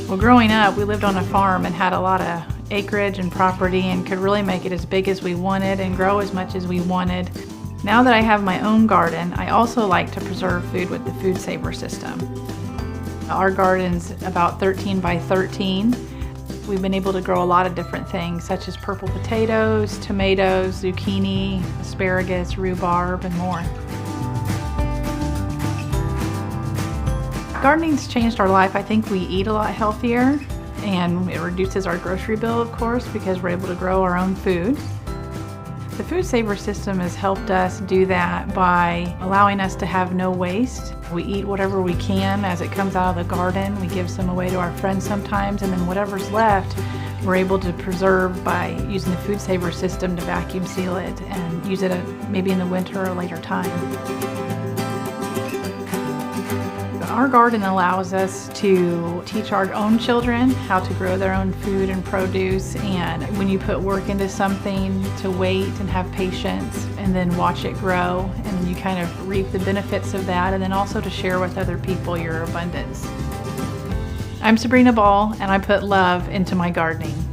Well, growing up, we lived on a farm and had a lot of acreage and property and could really make it as big as we wanted and grow as much as we wanted. Now that I have my own garden, I also like to preserve food with the food saver system. Our garden's about 13 by 13. We've been able to grow a lot of different things, such as purple potatoes, tomatoes, zucchini, asparagus, rhubarb, and more. Gardening's changed our life. I think we eat a lot healthier, and it reduces our grocery bill, of course, because we're able to grow our own food. The Food Saver system has helped us do that by allowing us to have no waste. We eat whatever we can as it comes out of the garden. We give some away to our friends sometimes, and then whatever's left, we're able to preserve by using the Food Saver system to vacuum seal it and use it maybe in the winter or later time. Our garden allows us to teach our own children how to grow their own food and produce, and when you put work into something, to wait and have patience and then watch it grow, and then you kind of reap the benefits of that, and then also to share with other people your abundance. I'm Sabrina Ball, and I put love into my gardening.